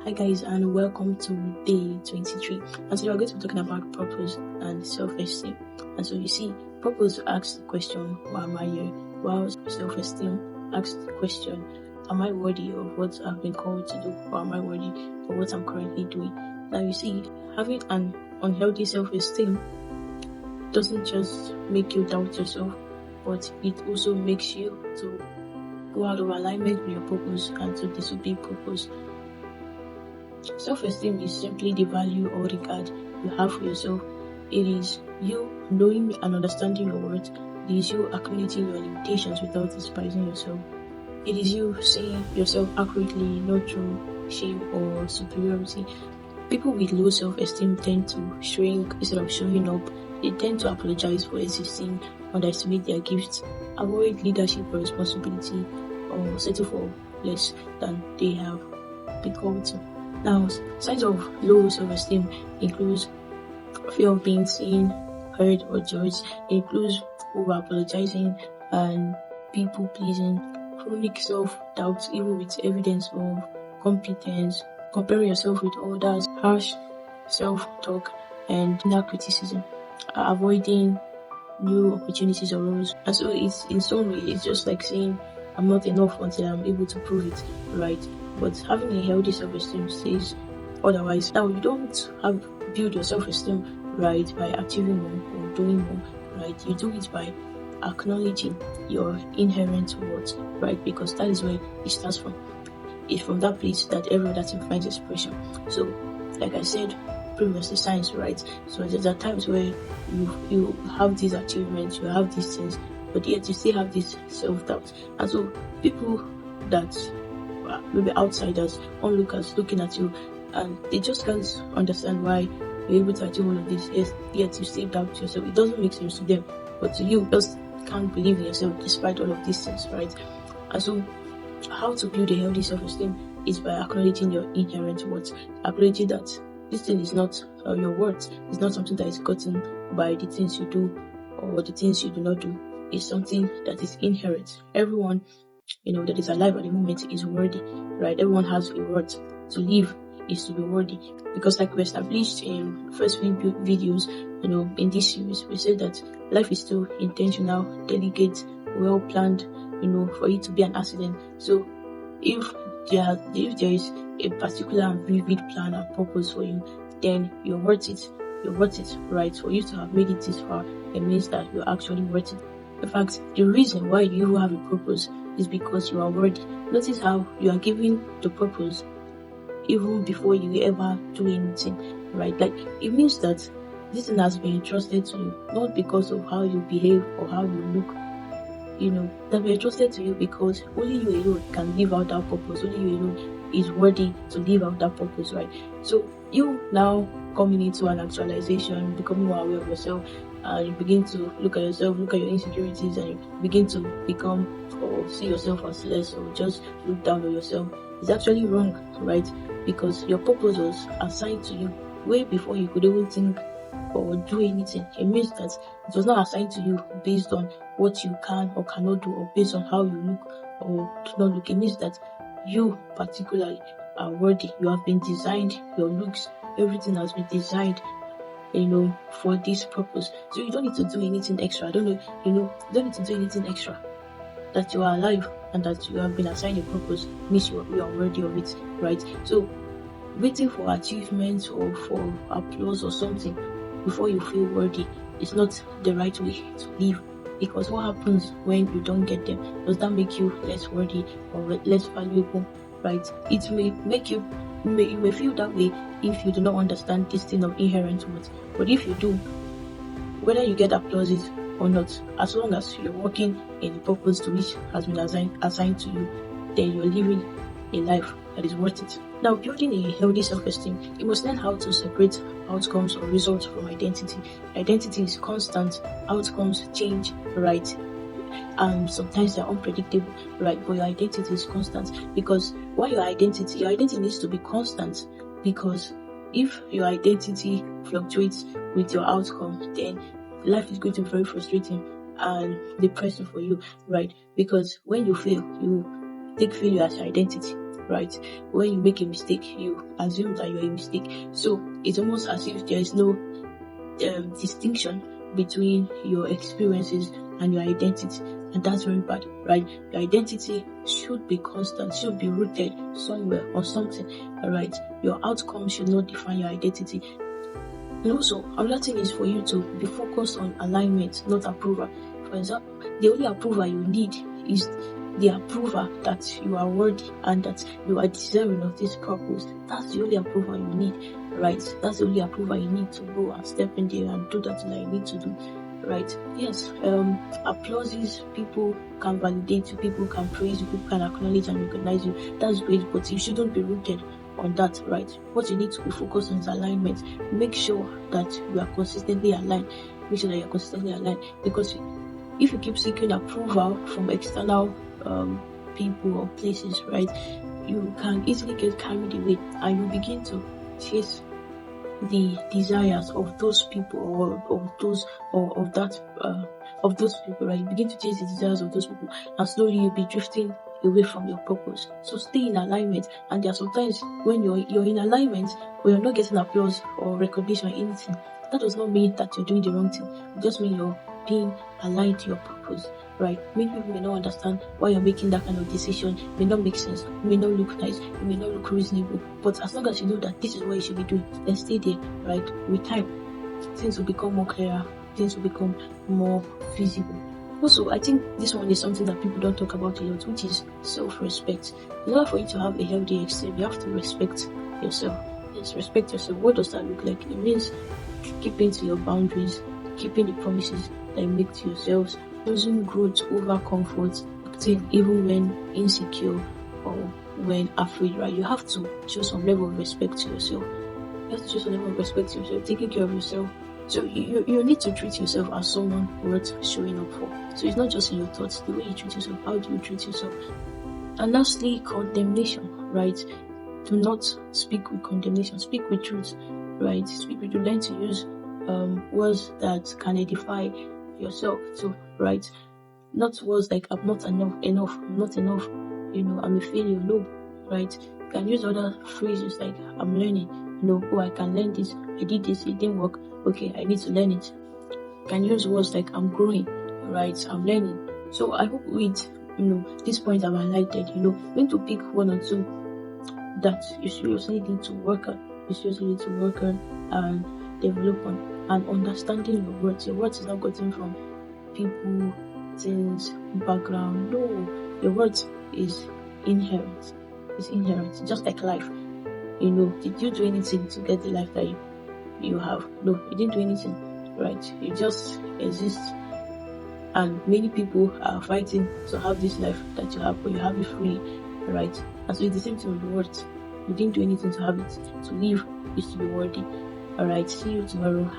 Hi guys, and welcome to day 23. And today we're going to be talking about purpose and self-esteem. And so you see, purpose asks the question, why am I here? While self-esteem asks the question, am I worthy of what I've been called to do? Or am I worthy of what I'm currently doing? Now you see, having an unhealthy self-esteem doesn't just make you doubt yourself, but it also makes you to go out of alignment with your purpose and to disobey purpose. Self-esteem is simply the value or regard you have for yourself. It is you knowing and understanding your worth. It is you acknowledging your limitations without despising yourself. It is you seeing yourself accurately, not through shame or superiority. People with low self-esteem tend to shrink instead of showing up. They tend to apologize for existing, underestimate their gifts, avoid leadership or responsibility, or settle for less than they have been called to. Now, signs of low self-esteem includes fear of being seen, heard, or judged. It includes over-apologizing and people-pleasing, chronic self-doubt, even with evidence of competence, comparing yourself with others, harsh self-talk, and inner criticism, avoiding new opportunities or roles. And so it's in some way, it's just like saying, I'm not enough until I'm able to prove it, right? But having a healthy self-esteem says otherwise. Now, you don't build your self-esteem, right, by achieving more or doing more, right? You do it by acknowledging your inherent worth, right? Because that is where it starts from. It's from that place that every other thing finds expression. So, like I said previously, science, right? So there are times where you have these achievements, you have these things, but yet you still have this self-doubt. And so people that maybe outsiders, onlookers looking at you, and they just can't understand why you're able to achieve all of this, yet you still doubt yourself. It doesn't make sense to them, but to you, just can't believe in yourself despite all of these things, right? And so how to build a healthy self-esteem is by acknowledging your inherent worth, acknowledging that this thing is not your worth. It's not something that is gotten by the things you do or the things you do not do. It's something that is inherent. Everyone, that is alive at the moment is worthy, right? Everyone has a worth. To live is to be worthy. Because like we established in the first few videos, in this series, we said that life is still intentional, delicate, well planned, for it to be an accident. So if there is a particular and vivid plan and purpose for you, then you're worth it. You're worth it, right? For you to have made it this far, it means that you're actually worth it. In fact, the reason why you have a purpose is because you are worthy. Notice how you are given the purpose even before you ever do anything, right? Like, it means that this thing has been entrusted to you, not because of how you behave or how you look, that be entrusted to you because only you alone can live out that purpose. Only you alone is worthy to live out that purpose, right? So you now coming into an actualization, becoming more aware of yourself, and you begin to look at yourself, look at your insecurities, and you begin to become or see yourself as less or just look down on yourself. It's actually wrong, right? Because your purpose was assigned to you way before you could even think or do anything. It means that it was not assigned to you based on what you can or cannot do or based on how you look or do not look. It means that you particularly are worthy. You have been designed, your looks, everything has been designed for this purpose. So you don't need to do anything extra. You don't need to do anything extra. That you are alive and that you have been assigned a purpose means you are worthy of it, right? So waiting for achievements or for applause or something before you feel worthy is not the right way to live. Because what happens when you don't get them? Does that make you less worthy or less valuable, right? It may make you may feel that way if you do not understand this thing of inherent worth. But if you do, whether you get applauses or not, as long as you're working in the purpose to which has been assigned to you, then you're living a life that is worth it. Now, building a healthy self-esteem, you must learn how to separate outcomes or results from identity. Identity is constant, outcomes change, right? And sometimes they're unpredictable, right? But your identity is constant. Because your identity needs to be constant. Because if your identity fluctuates with your outcome, then life is going to be very frustrating and depressing for you, right? Because when you fail, you take failure as your identity, right? When you make a mistake, you assume that you're a mistake. So it's almost as if there is no distinction between your experiences and your identity, and that's very bad, right? Your identity should be constant, should be rooted somewhere or something, right? Your outcome should not define your identity. And also, another thing is for you to be focused on alignment, not approval. For example, the only approval you need is the approval that you are worthy and that you are deserving of this purpose. That's the only approval you need, right? That's the only approval you need to go and step in there and do that thing that you need to do, right? Yes, applauses, people can validate you, people can praise you, people can acknowledge and recognize you. That's great, but you shouldn't be rooted on that, right? What you need to be focused on is alignment. Make sure that you are consistently aligned. Make sure that you're consistently aligned, because if you keep seeking approval from external people or places, right, you can easily get carried away and you begin to chase the desires of those people of those people, right? You begin to chase the desires of those people, and slowly you'll be drifting away from your purpose. So stay in alignment. And there are sometimes when you're in alignment, but you're not getting applause or recognition or anything, that does not mean that you're doing the wrong thing. It just means you're being aligned to your purpose, right? Many people may not understand why you're making that kind of decision. It may not make sense. It may not look nice. It may not look reasonable. But as long as you know that this is what you should be doing, then stay there, right? With time, things will become more clearer. Things will become more feasible. Also, I think this one is something that people don't talk about a lot, which is self-respect. In order for you to have a healthy esteem, you have to respect yourself. Yes, respect yourself. What does that look like? It means keeping to your boundaries, keeping the promises that you make to yourselves, choosing growth over comfort, even when insecure or when afraid, right? You have to show some level of respect to yourself. You have to show some level of respect to yourself, taking care of yourself. So you need to treat yourself as someone worth showing up for. So it's not just in your thoughts, the way you treat yourself, how do you treat yourself? And lastly, condemnation, right? Do not speak with condemnation, speak with truth, right? Speak with truth. Learn to use words that can edify yourself. So, right? Not words like I'm not enough, I'm not enough, I'm a failure. No, right? You can use other phrases like I'm learning, oh, I can learn this, I did this, it didn't work, okay, I need to learn it. You can use words like I'm growing, right? I'm learning. So I hope with this point I've highlighted, going to pick one or two that you seriously need to work on. You seriously need to work on and develop on, and understanding your words. Your words is not gotten from people, things, background. No, your words is inherent. It's inherent, just like life. Did you do anything to get the life that you have? No, you didn't do anything, right? You just exist. And many people are fighting to have this life that you have, but you have it free, right? And so it's the same thing with words. You didn't do anything to have it. To live is to be worthy. Alright, see you tomorrow.